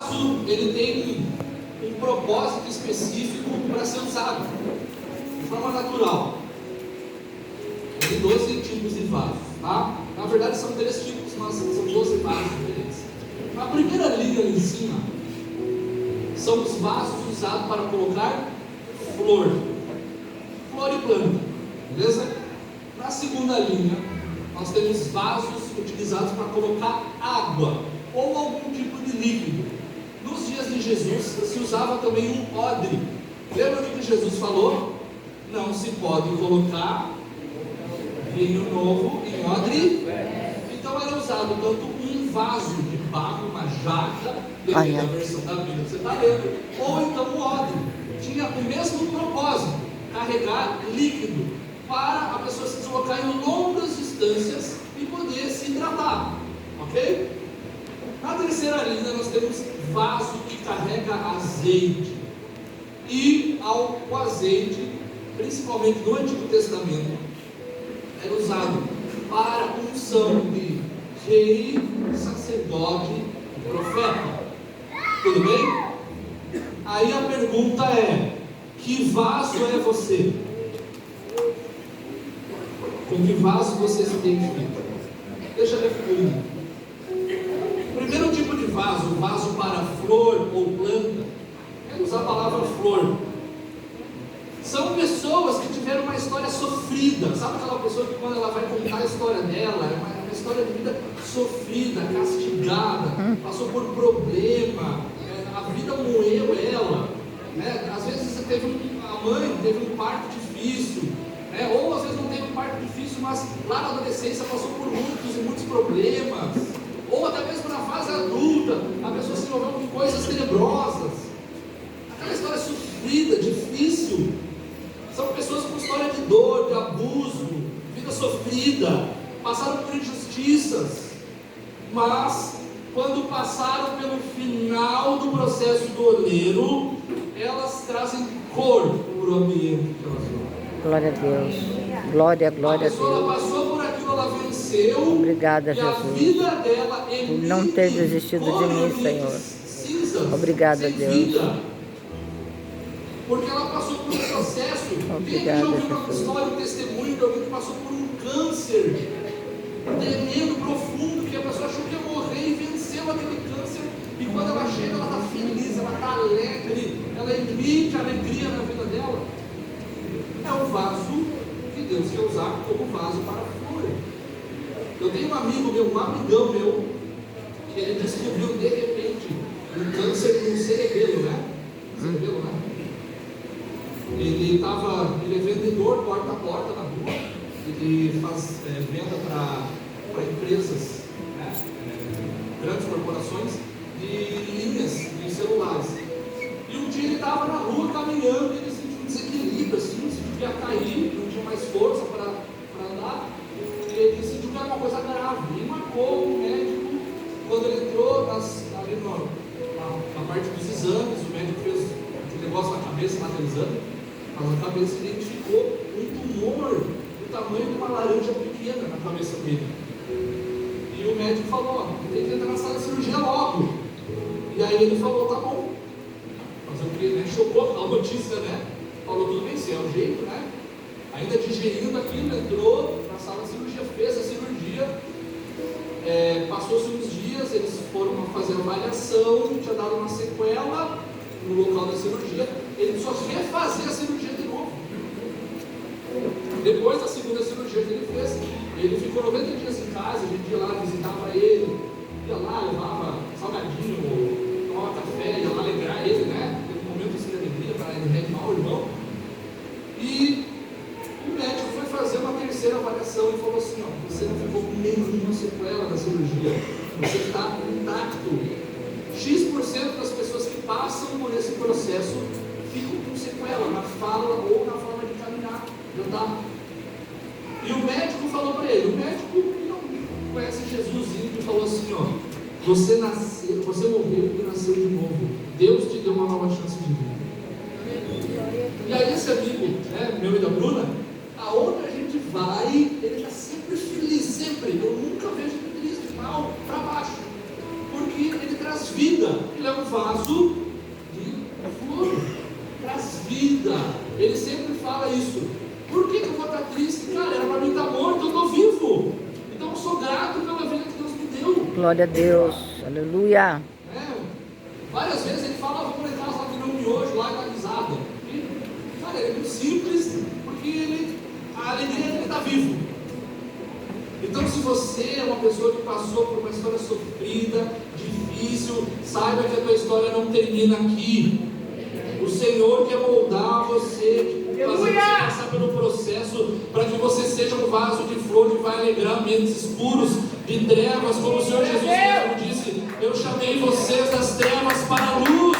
Ele tem um propósito específico para ser usado de forma natural. Tem 12 tipos de vasos, tá? Na verdade são 3 tipos, mas são 12 vasos diferentes. A primeira linha ali em cima são os vasos usados para colocar flor e planta, beleza? Na segunda linha nós temos vasos utilizados para colocar água ou algum tipo de líquido. Nos dias de Jesus se usava também um odre. Lembra do que Jesus falou? Não se pode colocar vinho novo em odre. Então era usado tanto um vaso de barro, uma jarra, depende da versão da Bíblia que você está lendo, ou então um odre. Tinha o mesmo propósito, carregar líquido para a pessoa se deslocar em longas distâncias e poder se hidratar, ok? Na terceira linha nós temos vaso que carrega azeite. E o azeite, principalmente no Antigo Testamento, era usado para a unção de rei, sacerdote e profeta. Tudo bem? Aí a pergunta é: que vaso é você? Com que vaso você se identifica? Deixa eu definir. O primeiro tipo de vaso, o vaso para flor ou planta, é usar a palavra flor. São pessoas que tiveram uma história sofrida. Sabe aquela pessoa que quando ela vai contar a história dela, é uma história de vida sofrida, castigada, passou por problema, a vida moeu ela, né? Às vezes a mãe teve um parto difícil, né? Ou às vezes não teve um parto difícil, mas lá na adolescência passou por muitos problemas, ou até mesmo na fase adulta, a pessoa se envolveu com coisas tenebrosas, aquela história sofrida, difícil. São pessoas com história de dor, de abuso, vida sofrida, passaram por injustiças, mas quando passaram pelo final do processo do oleiro, elas trazem cor para o ambiente que elas vão. Glória a Deus. Glória a Deus. A pessoa ela passou por aquilo, ela venceu. Obrigada, e Jesus, a vida dela por não ter desistido de mim, Senhor. Cinzas, Obrigada, sem Deus. Vida. Porque ela passou por um processo. Obrigada, Quem já ouviu uma Jesus. história, um testemunho de alguém que passou por um câncer tremendo, profundo, que a pessoa achou que ia morrer e venceu aquele câncer, e quando ela chega, ela está feliz, ela está alegre, ela emite alegria na vida dela. É um vaso que Deus quer usar como vaso para a flor. Eu tenho um amigo meu, um amigão meu, que ele descobriu de repente um câncer no cerebelo, né? Cerebelo, né? Ele é vendedor porta a porta na rua, ele faz venda para empresas, né? Grandes corporações, de linhas de celulares. E um dia ele estava na rua caminhando e ele sentiu um desequilíbrio, assim, sentiu que ia cair, não tinha mais força para andar, e ele sentiu que era uma coisa grave, e marcou o médico. Quando ele entrou ali na parte dos exames, o médico fez um negócio na cabeça, naquele exame, mas a cabeça identificou um tumor do tamanho de uma laranja pequena na cabeça dele. E o médico falou: tem que entrar na sala de cirurgia logo. E aí ele falou: tá bom. Mas o que, né, chocou a notícia, né? Falou: tudo bem, se é o jeito, né? Ainda digerindo aquilo, entrou na sala de cirurgia, fez a cirurgia. Passou-se uns dias, eles foram fazer uma avaliação, tinha dado uma sequela no local da cirurgia, ele precisou refazer a cirurgia de novo. Depois da segunda cirurgia que ele fez, ele ficou 90 dias em casa, a gente ia lá, visitava ele, ia lá, levava salgadinho, tomava café, ia lá alegrar ele, né? Teve um momento assim de alegria para ele reanimar o irmão. E o médico foi fazer uma terceira avaliação e falou assim: ó, você não ficou com nenhuma sequela da cirurgia, você está intacto. X% das pessoas que passam por esse processo ficam com sequela na fala ou na forma de caminhar, de andar. E o médico falou para ele, o médico que não conhece Jesus, e falou assim: ó, você nasceu, você morreu e nasceu de novo. Deus te deu uma nova chance de vida. E aí esse amigo, né, meu e da Bruna, aonde a gente vai, ele está sempre feliz, sempre. Eu nunca vejo ele triste, mal, para baixo. Porque ele traz vida, ele é um vaso de flor, traz vida. Ele sempre fala isso. Por que eu vou estar triste? Cara, era para mim estar morto, eu estou vivo. Então eu sou grato pela vida que Deus me deu. Glória a Deus. Aleluia. Várias vezes ele fala, vamos entrar lá comer um miojo lá e dar risada. Cara, é muito simples, porque a alegria dele está vivo. Então, se você é uma pessoa que passou por uma história sofrida, difícil, saiba que a tua história não termina aqui. O Senhor quer moldar você, fazer você passar pelo processo, para que você seja um vaso de flor que vai alegrar ambientes escuros, de trevas, como o Senhor Jesus mesmo disse: eu chamei vocês das trevas para a luz.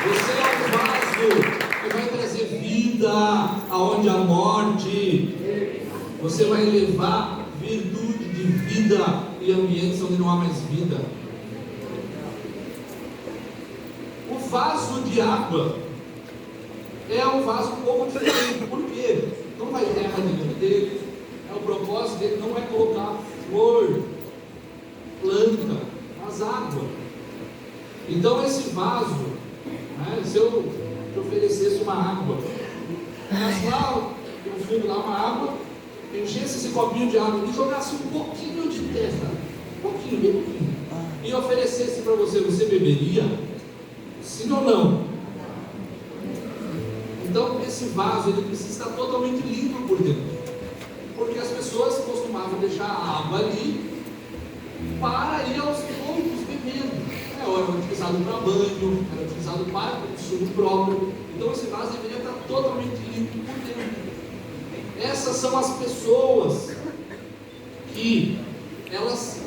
Você é um vaso que vai trazer vida aonde há morte. Você vai levar virtude de vida em ambientes onde não há mais vida. O vaso de água é um vaso um pouco diferente. Por quê? Não vai terra dentro dele. O propósito dele não é colocar flor, planta, mas água. Então esse vaso, se eu te oferecesse uma água, mas lá no fundo lá uma água, enchesse esse copinho de água e jogasse um pouquinho de terra, bem pouquinho, e oferecesse para você, você beberia? Sim ou não? Então esse vaso ele precisa estar totalmente limpo por dentro, porque as pessoas costumavam deixar a água ali para ir aos poucos bebendo. Era utilizado para banho, era utilizado para consumo próprio. Então esse vaso deveria estar totalmente limpo por dentro. Essas são as pessoas que elas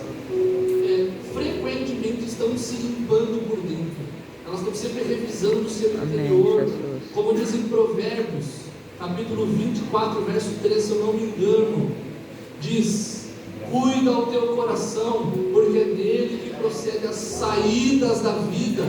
frequentemente estão se limpando por dentro. Elas estão sempre revisando o seu interior. Como diz em Provérbios, capítulo 24, verso 3, se eu não me engano, diz: cuida o teu coração, porque é dele que procede as saídas da vida.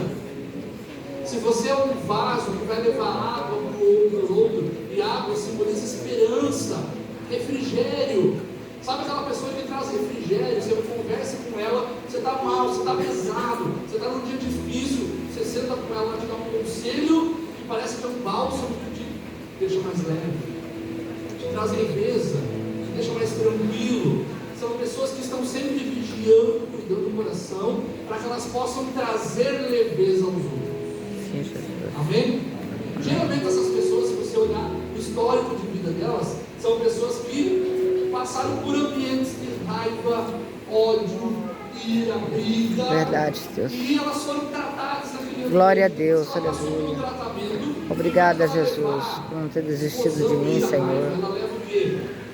Se você é um vaso que vai levar água para o outro, e água simboliza esperança, refrigério. Sabe aquela pessoa que traz refrigério? Você conversa com ela, você está mal, você está pesado, você está num dia difícil, você senta com ela, ela te dá um conselho que parece que é um bálsamo que te deixa mais leve, te traz leveza, te deixa mais tranquilo. São pessoas que estão sempre vigiando, cuidando do coração, para que elas possam trazer leveza aos outros. Amém? Geralmente essas pessoas, se você olhar o histórico de vida delas, são pessoas que passaram por ambientes de raiva, ódio, ira, briga. Verdade, Deus. E elas foram tratadas naquele ambiente. Glória a Deus, aleluia. Obrigada, Jesus, por não ter desistido de mim, Senhor.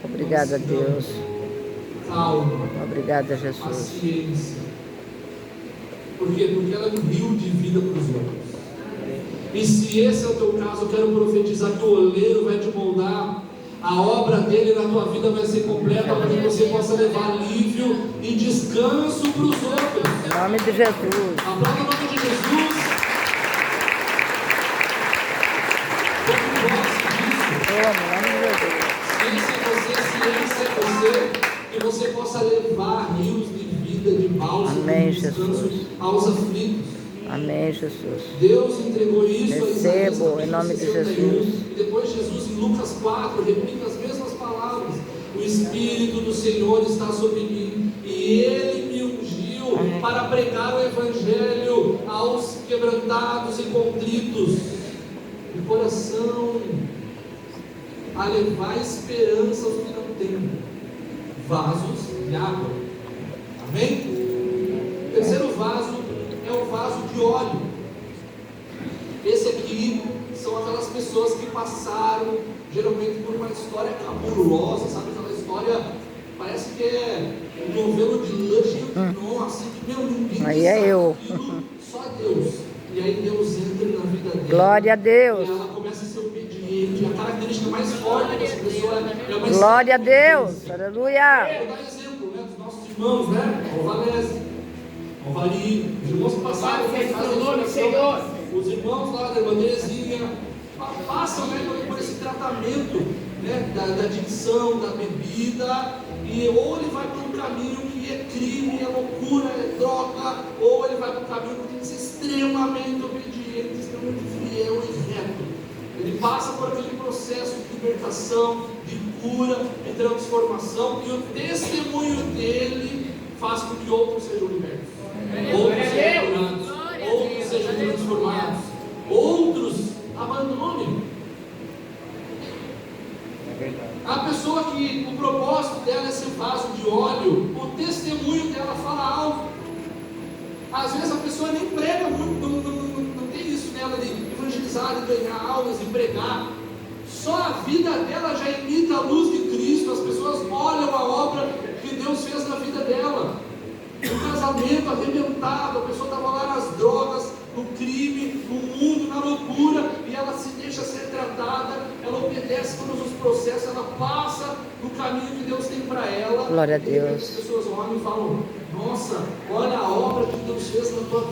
Obrigada, Deus. Calma. Obrigada, Jesus. Paciência. Por quê? Porque ela é um rio de vida para os outros. E se esse é o teu caso, eu quero profetizar que o oleiro vai te moldar. A obra dele na tua vida vai ser completa para que você possa levar alívio e descanso para os outros. Em nome de Jesus. Aplauda o nome de Jesus. Como gosto disso. Em nome de Jesus. Ciência é você, que você possa levar rios de vida, de bálsamo, Amém, de descanso Jesus. aos aflitos. Amém, Jesus. Deus entregou isso a Isaías, Recebo, em nome de Jesus. E depois Jesus, em Lucas 4, replica as mesmas palavras. O Espírito do Senhor está sobre mim, e Ele me ungiu para pregar o Evangelho aos quebrantados e contritos de coração, a levar esperança aos que não têm, vasos de água. Amém? O terceiro vaso é o vaso de óleo. Esse aqui são aquelas pessoas que passaram geralmente por uma história cabulosa, sabe? Aquela história, parece que é um novelo de luxo, assim, que ninguém aí é eu. Aquilo, só Deus. E aí Deus entra na vida dela. Glória a Deus. E ela começa a ser obediente. A característica mais forte dessa pessoa é uma Glória a Deus. Aleluia. Vou dar exemplo, dos nossos irmãos, o Valese, o Vari, os irmãos que passaram por os irmãos lá da irmã Terezinha, passam por esse tratamento né, da adicção, da bebida, e ou ele vai para um caminho que é crime, é loucura, é droga, ou ele vai para um caminho que tem que ser extremamente obediente, extremamente fiel e reto. Ele passa por aquele processo de libertação, de cura, de transformação, e o testemunho dele faz com que outros sejam libertos, outros sejam curados, outros sejam transformados, outros abandonem. A pessoa que o propósito dela é ser vaso de óleo, o testemunho dela fala algo. Às vezes a pessoa nem prega muito, não tem isso nela de evangelizar, de ganhar aulas, de pregar. Só a vida dela já imita a luz de Cristo. As pessoas olham a obra que Deus fez na vida dela. Um casamento arrebentado, a pessoa estava lá nas drogas, no crime, no mundo, na loucura, e ela se deixa ser tratada, ela obedece todos os processos, ela passa no caminho que Deus tem para ela. Glória a Deus. As pessoas olham e falam: nossa, olha a obra que Deus fez na tua vida.